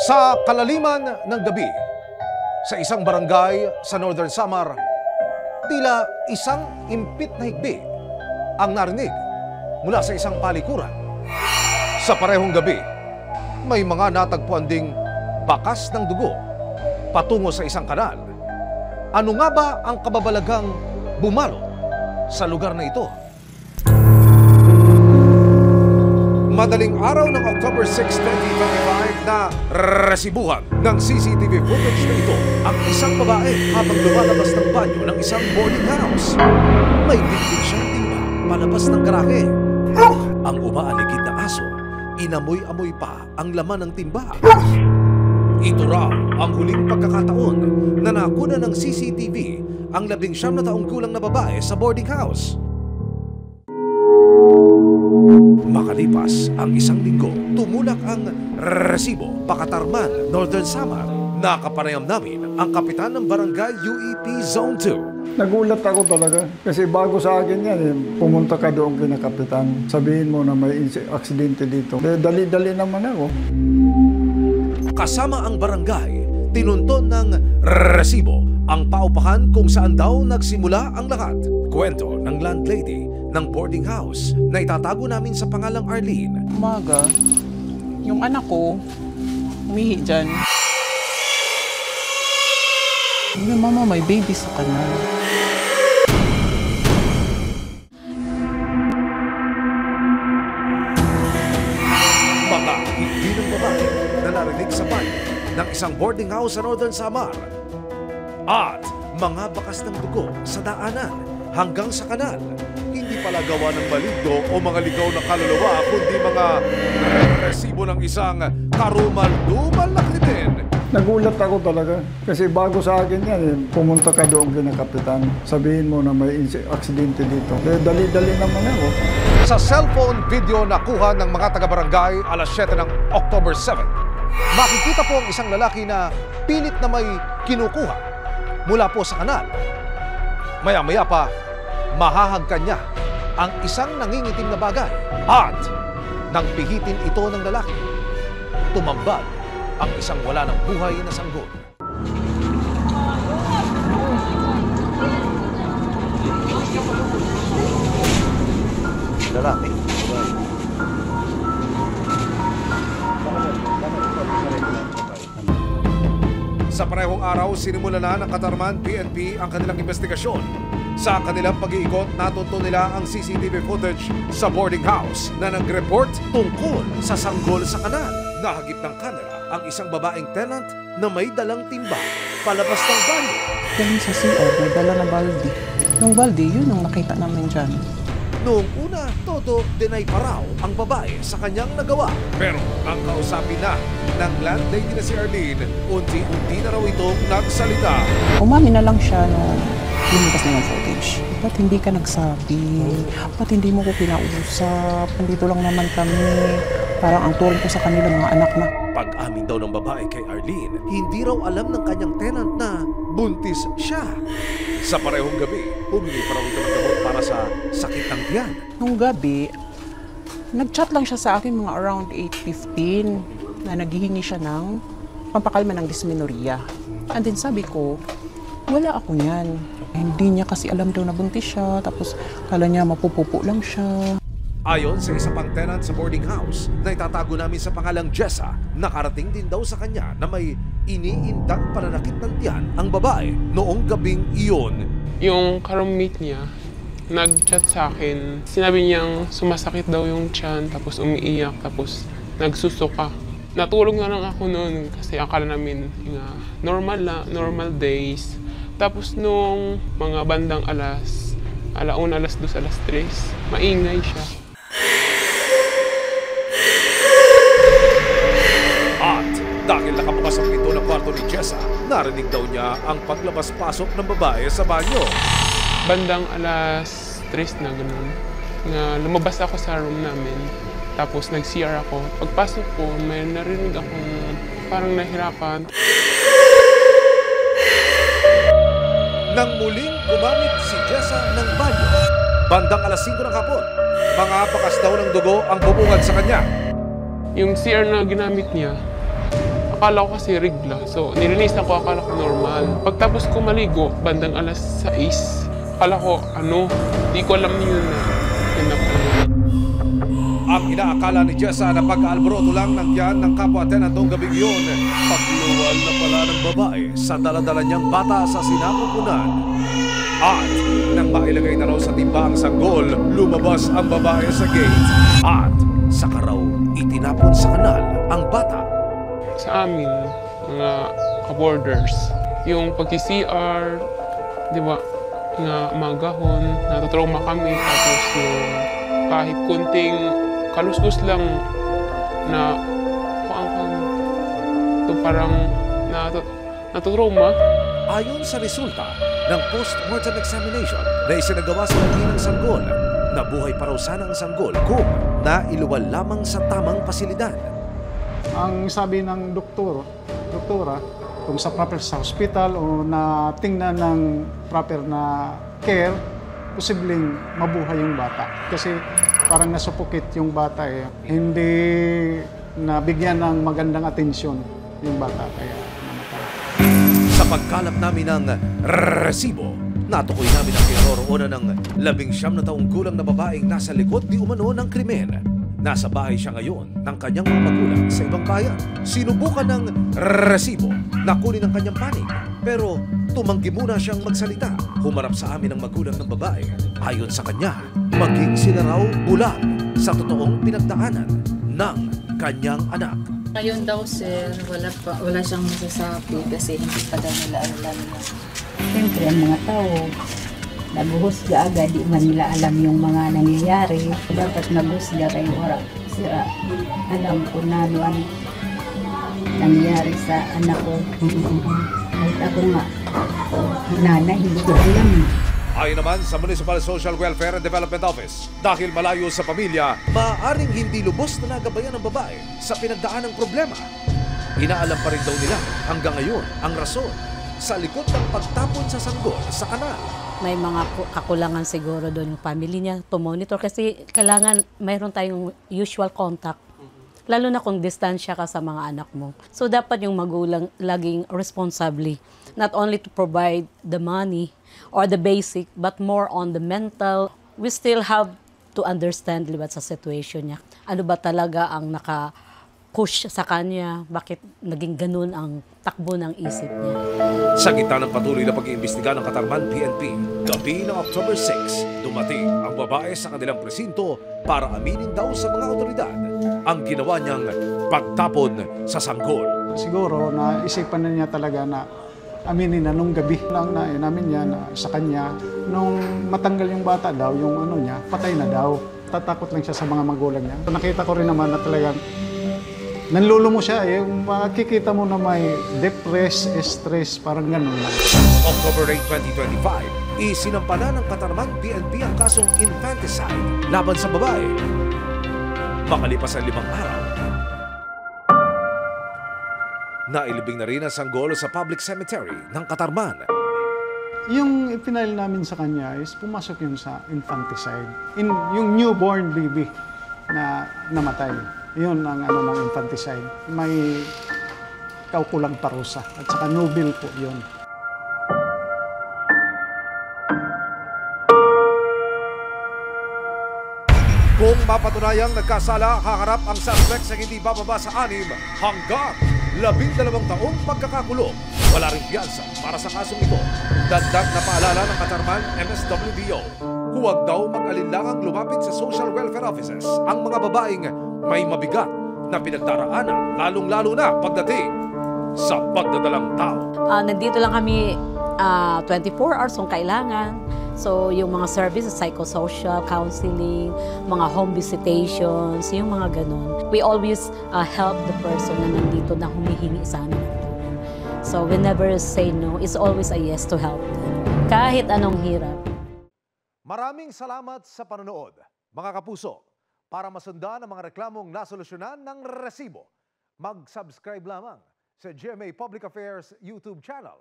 Sa kalaliman ng gabi, sa isang barangay sa Northern Samar, tila isang impit na higbi ang narinig mula sa isang palikuran. Sa parehong gabi, may mga natagpuan ding bakas ng dugo patungo sa isang kanal. Ano nga ba ang kababalagang bumalo sa lugar na ito? Madaling araw ng October 6, 2025 na resibuhan ng CCTV footage na ito ang isang babae habang lumalabas ng banyo ng isang boarding house. May bitbit siyang timba palabas ng garahe. Ang umaaligid na aso, inamoy-amoy pa ang laman ng timba. Ito raw ang huling pagkakataon na nakuna ng CCTV ang 19 na taong gulang na babae sa boarding house. Makalipas ang isang linggo, tumulak ang resibo Pakatarman, Northern Samar. Nakapanayam namin ang kapitan ng barangay UEP Zone 2. Nagulat ako talaga kasi bago sa akin yan pumunta ka doon kina kapitan. Sabihin mo na may aksidente dito. Dali-dali naman ako. Kasama ang barangay, tinunton ng resibo ang paupahan kung saan daw nagsimula ang lahat. Kwento ng landlady ng boarding house na itatago namin sa pangalang Arlene. Umaga, yung anak ko, umihi dyan. Mama, may baby sa kanal. Mga hindi ng babae na narinig sa banyo ng isang boarding house sa Northern Samar. At mga bakas ng dugo sa daanan hanggang sa kanal. Hindi pala gawa ng maligno o mga ligaw na kaluluwa, kundi mga resibo ng isang karumal-dumal na krimen. Nagulat ako talaga kasi bago sa akin yan pumunta ka doon kina kapitan. Sabihin mo na may aksidente dito. Dali-dali naman ako. Sa cellphone video na kuha ng mga taga-barangay alas 7 ng October 7, makikita po ang isang lalaki na pilit na may kinukuha mula po sa kanal. Maya-maya pa, mahahagkan niya ang isang nangingitim na bagay at nang pihitin ito ng lalaki, tumambad ang isang wala ng buhay na sanggol. Lalaki. Sa parehong araw, sinimula na ng Katarman PNP ang kanilang investigasyon. Sa kanilang pag-iikot, natunto nila ang CCTV footage sa boarding house na nag-report tungkol sa sanggol sa kanal. Nahagip ng kamera ang isang babaeng tenant na may dalang timba palabas ng banyo. Galing sa CR, may dala na balde. Yung balde, yun ang nakita namin dyan. Noong una, todo deny pa raw ang babae sa kanyang nagawa. Pero ang kausapin na ng landlady na si Arlene, unti-unti na raw itong nagsalita. Umamin na lang siya nung lumipas na yung footage. Ba't hindi ka nagsabi? Ba't hindi mo ko kinausap? Nandito lang naman kami. Parang ang turing ko sa kanila mga anak na. Pag-amin daw ng babae kay Arlene, hindi raw alam ng kanyang tenant na buntis siya. Sa parehong gabi, humingi pa raw ito ng gamot para sa sakit ng tiyan. Nung gabi, nag-chat lang siya sa akin mga around 8:15 na naghihingi siya ng pampakalma ng dysmenorrhea. And then sabi ko, wala ako niyan. Hindi niya kasi alam daw na buntis siya, tapos kala niya mapupupo lang siya. Ayon sa isa pang tenant sa boarding house na itatago namin sa pangalang Jessa, nakarating din daw sa kanya na may iniindang pananakit ng tiyan ang babae noong gabing iyon. Yung ka-roommate niya, nag-chat sa akin. Sinabi niyang sumasakit daw yung tiyan, tapos umiiyak, tapos nagsusuka. Natulog na lang ako noon kasi akala namin normal days. Tapos nung mga bandang alauna, alas 2, alas 3, maingay siya. At dahil nakabukas ang pinto ng kwarto ni Jessa, narinig daw niya ang paglabas-pasok ng babae sa banyo. Bandang alas 3 na gano'n, lumabas ako sa room namin. Tapos nag-CR ako. Pagpasok ko, may narinig akong parang nahirapan. Nang muling gumamit si Jessa ng banyo, bandang alas 5 ng hapon, mga bakas daw ng dugo ang bumungad sa kanya. Yung CR na ginamit niya, Akala ko kasi regla. So, nilinisan ko, akala ko normal. Pagtapos ko maligo, bandang alas 6. Akala ko, di ko alam yun na yun ako. Ang inaakala ni Jessa na pag-aalboroto lang ng tiyan ng kapwa-tenant noong gabing yun, pagluwal na pala ng babae sa daladala niyang bata sa sinapupunan. At nang mailagay na raw sa timba ang sanggol, lumabas ang babae sa gate at saka raw itinapon sa kanal ang bata. Sa amin, mga ka-borders, yung pag-CR, di ba, nga magahon, natutrauma kami, tapos yung kahit kunting kaluskus lang na parang natutrauma. Ayon sa resulta ng post-mortem examination na isinagawa sa labi ng sanggol, nabuhay pa raw sana ang sanggol kung nailuwal lamang sa tamang pasilidad. Ang sabi ng doktora, kung sa proper sa hospital o na tingnan ng proper na care, posibleng mabuhay yung bata. Kasi parang nasupukit yung bata eh. Hindi nabigyan ng magandang atensyon yung bata, kaya namatay. Sa pagkalap namin ng resibo, natukoy namin ang kinaroroonan ng 19 na taong gulang na babaeng nasa likod di umano ng krimen. Nasa bahay siya ngayon ng kanyang mga magulang sa ibang bayan. Sinubukan ng resibo na kunin ang kanyang panig. Pero tumanggi muna siyang magsalita. Humarap sa amin ang magulang ng babae. Ayon sa kanya, maging sila raw bulag sa totoong pinagdaanan ng kanyang anak. Ngayon daw, sir, wala siyang masasabi kasi hindi pa daw nila alam na. Siyempre, ang mga tao, naguhusga agad, di man nila alam yung mga nangyayari. Dapat maghusga kayo oras. Sira, alam ko na ano nangyayari sa anak ko. Kahit ako nga, nanay, hindi ko alam. Ayon naman sa Municipal Social Welfare and Development Office, dahil malayo sa pamilya, maaaring hindi lubos na nagabayan ng babae sa pinagdaan ng problema. Inaalam pa rin daw nila hanggang ngayon ang rason sa likod ng pagtapon sa sanggol sa kanal. May mga kakulangan siguro doon yung family niya to monitor kasi kailangan mayroon tayong usual contact. Lalo na kung distansya ka sa mga anak mo. So dapat yung magulang laging responsibly, not only to provide the money or the basic, but more on the mental. We still have to understand libat sa situation niya. Ano ba talaga ang naka-push sa kanya? Bakit naging ganun ang takbo ng isip niya? Sa gitna ng patuloy na pag-iimbestiga ng Katarman PNP, gabi ng October 6, dumating ang babae sa kanilang presinto para aminin daw sa mga otoridad ang ginawa niyang pagtapon sa sanggol. Siguro naisipan na niya talaga na aminin na nung gabi lang na namin niya na sa kanya. Nung matanggal yung bata daw, yung ano niya, patay na daw. Tatakot lang siya sa mga magulang niya. Nakita ko rin naman na talagang nanlulumo siya. Yung makikita mo na may depressed, stress, parang gano'n lang. October 8, 2025, isinampala ng Katarman PNP ang kasong infanticide laban sa babae. Makalipas ang 5 araw, nailibing na rin ang sanggol sa public cemetery ng Katarman. Yung ipinail namin sa kanya is pumasok yung sa infanticide. Yung newborn baby na namatay. Yun ang ano ng infanticide. May kaukulang parusa at saka nobel po yun. Kung mapatunayang nagkasala, haharap ang suspect sa hindi bababa sa 6 hanggang 12 taong pagkakakulong. Wala ring piyansa para sa kasong ito. Dagdag na paalala ng Katarman MSWDO, huwag daw mag-alinlangang lumapit sa social welfare offices ang mga babaeng may mabigat na pinagdaraanan, lalong-lalo na pagdating sa pagdadalang tao. Nandito lang kami 24 hours kung kailangan. So, yung mga services, psychosocial, counseling, mga home visitations, yung mga ganun. We always help the person na nandito na humihingi sa amin ng tulong. So, we never say no. It's always a yes to help them. Kahit anong hirap. Maraming salamat sa panonood, mga kapuso. Para masundan ang mga reklamong nasolusyonan ng resibo, mag-subscribe lamang sa GMA Public Affairs YouTube channel.